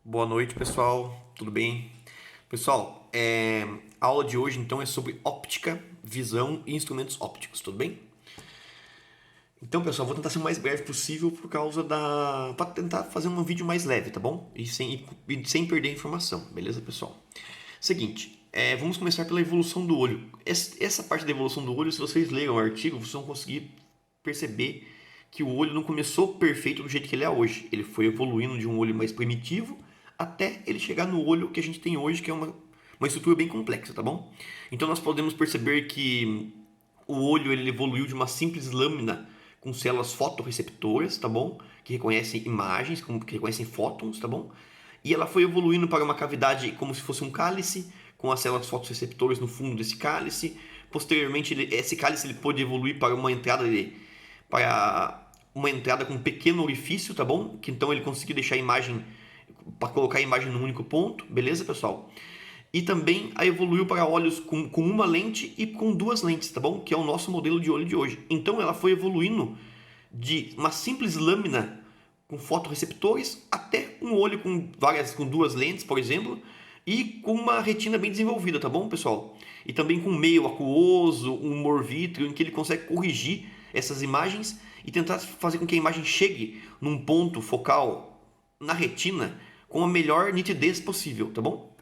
Boa noite, pessoal. Tudo bem? Pessoal, a aula de hoje então é sobre óptica, visão e instrumentos ópticos, tudo bem? Então, pessoal, vou tentar ser o mais breve possível por causa da. Para tentar fazer um vídeo mais leve, tá bom? E sem perder a informação, beleza, pessoal? Seguinte, vamos começar pela evolução do olho. Essa parte da evolução do olho, se vocês lerem o artigo, vocês vão conseguir perceber que o olho não começou perfeito do jeito que ele é hoje. Ele foi evoluindo de um olho mais primitivo até ele chegar no olho que a gente tem hoje, que é uma estrutura bem complexa, tá bom? Então nós podemos perceber que o olho ele evoluiu de uma simples lâmina com células fotorreceptoras, tá bom? Que reconhecem imagens, que reconhecem fótons, tá bom? E ela foi evoluindo para uma cavidade como se fosse um cálice, com as células fotorreceptoras no fundo desse cálice. Posteriormente, esse cálice ele pôde evoluir para uma entrada com um pequeno orifício, tá bom? Que então ele conseguiu deixar a imagem para colocar a imagem num único ponto, beleza, pessoal? E também a evoluiu para olhos com uma lente e com duas lentes, tá bom? Que é o nosso modelo de olho de hoje. Então ela foi evoluindo de uma simples lâmina com fotorreceptores até um olho com duas lentes, por exemplo, e com uma retina bem desenvolvida, tá bom, pessoal? E também com um meio aquoso, um humor vítreo, em que ele consegue corrigir essas imagens e tentar fazer com que a imagem chegue num ponto focal na retina com a melhor nitidez possível, tá bom?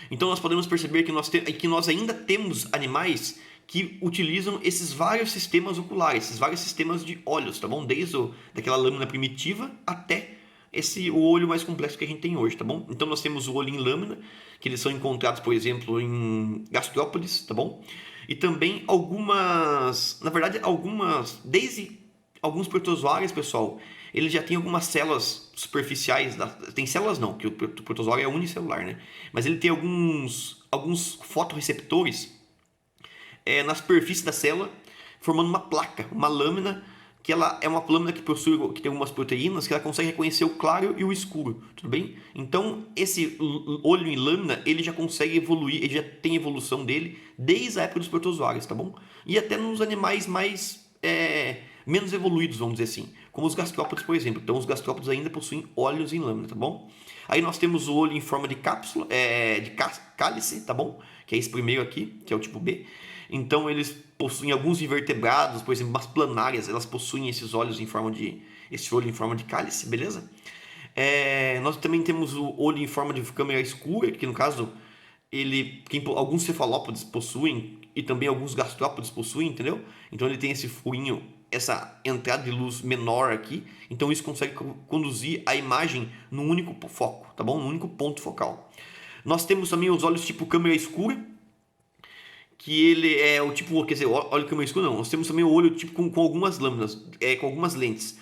Então nós podemos perceber que nós ainda temos animais que utilizam esses vários sistemas oculares, esses vários sistemas de olhos, tá bom? Daquela lâmina primitiva até o olho mais complexo que a gente tem hoje, tá bom? Então nós temos o olho em lâmina, que eles são encontrados, por exemplo, em gastrópodes, tá bom? E também desde alguns protozoários, pessoal, ele já tem algumas células superficiais. Tem células não, que o protozoário é unicelular, né? Mas ele tem alguns fotorreceptores na superfície da célula, formando uma placa, uma lâmina, que ela é uma lâmina que tem algumas proteínas que ela consegue reconhecer o claro e o escuro, tudo bem? Então esse olho em lâmina ele já consegue evoluir, ele já tem evolução dele desde a época dos protozoários, tá bom? E até nos animais mais menos evoluídos, vamos dizer assim, como os gastrópodes, por exemplo. Então os gastrópodes ainda possuem olhos em lâmina, tá bom? Aí nós temos o olho em forma de cápsula, de cálice, tá bom? Que é esse primeiro aqui, que é o tipo B. Então eles possuem alguns invertebrados, por exemplo, as planárias, elas possuem esse olho em forma de cálice, beleza? Nós também temos o olho em forma de câmera escura, que no caso alguns cefalópodes possuem e também alguns gastrópodes possuem, entendeu? Então ele tem esse furinho, essa entrada de luz menor aqui, então isso consegue conduzir a imagem num único foco, tá bom? Num único ponto focal. Nós temos também os olhos tipo câmera escura, que ele é o tipo, quer dizer, olho câmera escura não, nós temos também o olho tipo com algumas lâminas, com algumas lentes.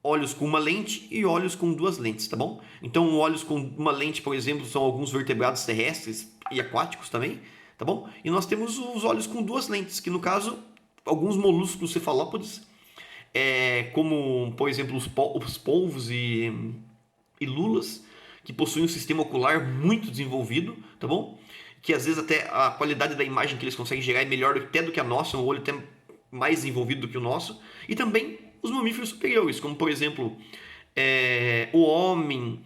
Olhos com uma lente e olhos com duas lentes, tá bom? Então, olhos com uma lente, por exemplo, são alguns vertebrados terrestres e aquáticos também, tá bom? E nós temos os olhos com duas lentes, que no caso, alguns moluscos cefalópodes, como, por exemplo, os polvos e lulas, que possuem um sistema ocular muito desenvolvido, tá bom? Que às vezes até a qualidade da imagem que eles conseguem gerar é melhor até do que a nossa, um olho até mais desenvolvido do que o nosso. E também os mamíferos superiores, como por exemplo o homem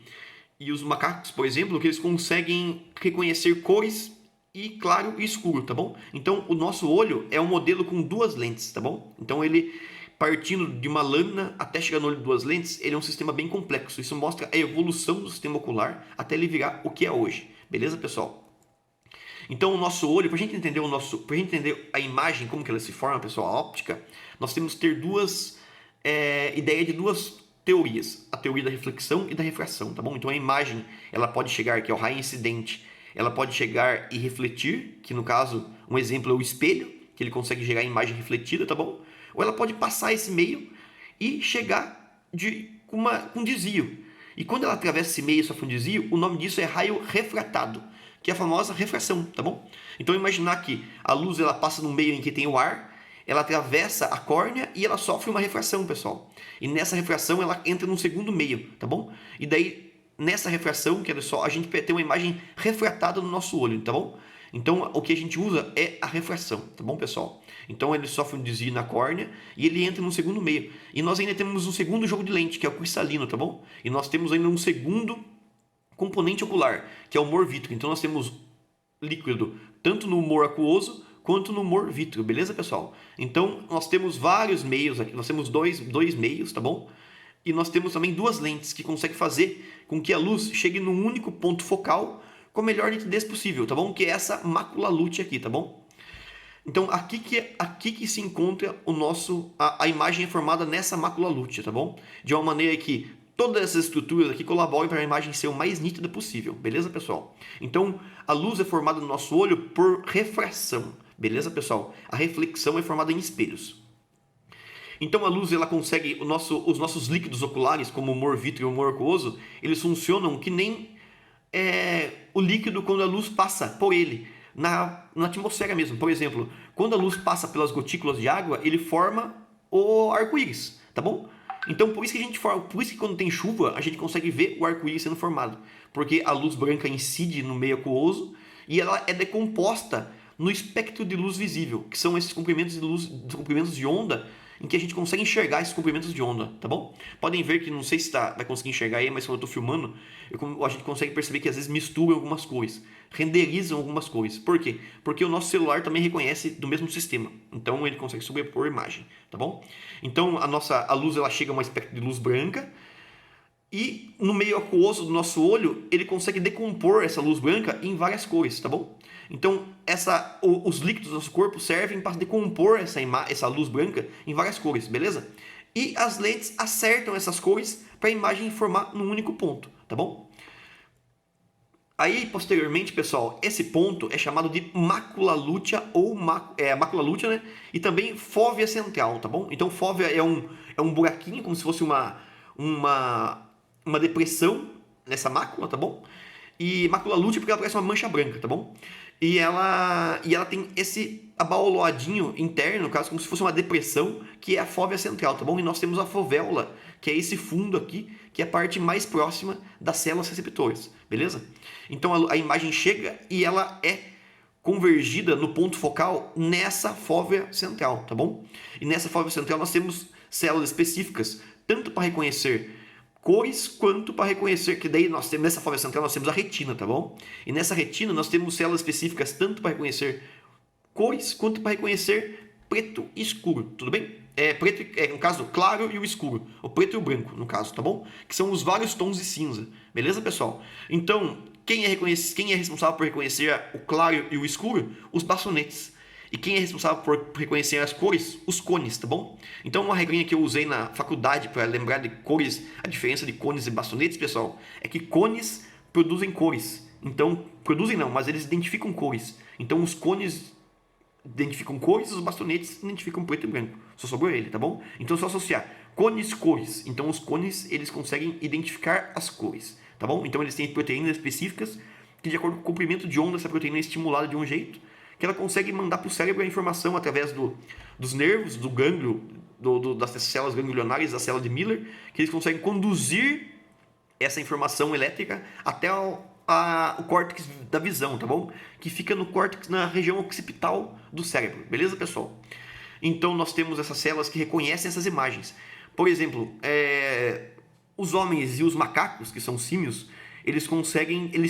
e os macacos, por exemplo, que eles conseguem reconhecer cores e claro e escuro, tá bom? Então o nosso olho é um modelo com duas lentes, tá bom? Então ele partindo de uma lâmina até chegar no olho de duas lentes, ele é um sistema bem complexo. Isso mostra a evolução do sistema ocular até ele virar o que é hoje. Beleza, pessoal? Então o nosso olho, para a gente entender a imagem, como que ela se forma, pessoal, a óptica, nós temos que ter ideia de duas teorias, a teoria da reflexão e da refração, tá bom? Então a imagem, ela pode chegar, que é o raio incidente, ela pode chegar e refletir, que no caso, um exemplo é o espelho, que ele consegue gerar a imagem refletida, tá bom? Ou ela pode passar esse meio e chegar com desvio. E quando ela atravessa esse meio e sofre um desvio, o nome disso é raio refratado, que é a famosa refração, tá bom? Então imaginar que a luz ela passa no meio em que tem o ar, ela atravessa a córnea e ela sofre uma refração, pessoal. E nessa refração ela entra num segundo meio, tá bom? E daí nessa refração, que é só a gente tem uma imagem refratada no nosso olho, tá bom? Então o que a gente usa é a refração, tá bom, pessoal? Então ele sofre um desvio na córnea e ele entra no segundo meio. E nós ainda temos um segundo jogo de lente, que é o cristalino, tá bom? E nós temos ainda um segundo componente ocular, que é o humor vítreo. Então nós temos líquido tanto no humor aquoso quanto no humor vítreo, beleza, pessoal? Então nós temos vários meios aqui, nós temos dois meios, tá bom? E nós temos também duas lentes que conseguem fazer com que a luz chegue num único ponto focal com a melhor nitidez possível, tá bom? Que é essa mácula lútea aqui, tá bom? Então aqui que se encontra a imagem é formada nessa mácula lútea, tá bom? De uma maneira que todas essas estruturas aqui colaborem para a imagem ser o mais nítida possível, beleza, pessoal? Então a luz é formada no nosso olho por refração, beleza, pessoal? A reflexão é formada em espelhos. Então a luz ela consegue, os nossos líquidos oculares, como o humor vítreo e o humor aquoso, eles funcionam que nem o líquido quando a luz passa por ele. Na atmosfera mesmo. Por exemplo, quando a luz passa pelas gotículas de água, ele forma o arco-íris, tá bom? Então por isso que quando tem chuva, a gente consegue ver o arco-íris sendo formado, porque a luz branca incide no meio aquoso e ela é decomposta no espectro de luz visível, que são esses comprimentos de luz, comprimentos de onda, em que a gente consegue enxergar esses comprimentos de onda, tá bom? Podem ver que, não sei se vai conseguir enxergar aí, mas quando eu estou filmando, a gente consegue perceber que às vezes misturam algumas cores, renderizam algumas cores. Por quê? Porque o nosso celular também reconhece do mesmo sistema, então ele consegue sobrepor a imagem, tá bom? Então a luz ela chega a um espectro de luz branca, e no meio aquoso do nosso olho, ele consegue decompor essa luz branca em várias cores, tá bom? Então, os líquidos do nosso corpo servem para decompor essa luz branca em várias cores, beleza? E as lentes acertam essas cores para a imagem formar num único ponto, tá bom? Aí, posteriormente, pessoal, esse ponto é chamado de mácula lútea ou mácula lútea, né? E também fóvea central, tá bom? Então, fóvea é um buraquinho, como se fosse uma depressão nessa mácula, tá bom? E mácula lútea porque ela parece uma mancha branca, tá bom? E ela tem esse abaoloadinho interno, no caso, como se fosse uma depressão, que é a fóvea central, tá bom? E nós temos a fovéola, que é esse fundo aqui, que é a parte mais próxima das células receptoras, beleza? Então a imagem chega e ela é convergida no ponto focal nessa fóvea central, tá bom? E nessa fóvea central nós temos células específicas, tanto para reconhecer cores quanto para reconhecer, que daí nós temos nessa fóvea central nós temos a retina, tá bom? E nessa retina nós temos células específicas tanto para reconhecer cores quanto para reconhecer preto e escuro, tudo bem? Preto, no caso, claro e o escuro, o preto e o branco, no caso, tá bom? Que são os vários tons de cinza, beleza, pessoal? Então, quem é responsável por reconhecer o claro e o escuro? Os bastonetes. E quem é responsável por reconhecer as cores? Os cones, tá bom? Então uma regrinha que eu usei na faculdade para lembrar de cores, a diferença de cones e bastonetes, pessoal, é que cones produzem cores. Então, produzem não, mas eles identificam cores. Então os cones identificam cores e os bastonetes identificam preto e branco. Só sobrou ele, tá bom? Então é só associar cones, cores. Então os cones, eles conseguem identificar as cores, tá bom? Então eles têm proteínas específicas que de acordo com o comprimento de onda essa proteína é estimulada de um jeito que ela consegue mandar para o cérebro a informação através dos nervos, do gânglio, das células ganglionares, da célula de Miller, que eles conseguem conduzir essa informação elétrica até o córtex da visão, tá bom? Que fica no córtex, na região occipital do cérebro, beleza, pessoal? Então nós temos essas células que reconhecem essas imagens. Por exemplo, os homens e os macacos, que são símios, eles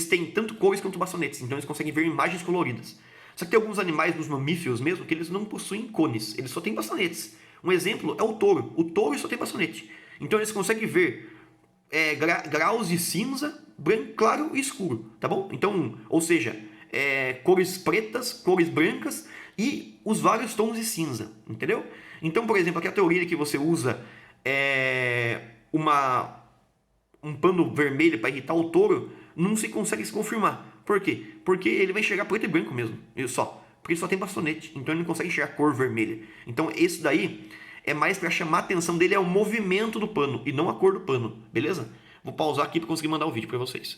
têm tanto cores quanto bastonetes, então eles conseguem ver imagens coloridas. Só que tem alguns animais, nos mamíferos mesmo, que eles não possuem cones, eles só têm bastonetes. Um exemplo é o touro. O touro só tem bastonete. Então eles conseguem ver graus de cinza, branco, claro e escuro, tá bom? Então, ou seja, cores pretas, cores brancas e os vários tons de cinza, entendeu? Então, por exemplo, aqui a teoria que você usa um pano vermelho para irritar o touro, não se consegue se confirmar. Por quê? Porque ele vai enxergar preto e branco mesmo, porque ele só tem bastonete, então ele não consegue enxergar cor vermelha. Então isso daí é mais para chamar a atenção dele, é o movimento do pano e não a cor do pano, beleza? Vou pausar aqui para conseguir mandar o vídeo para vocês.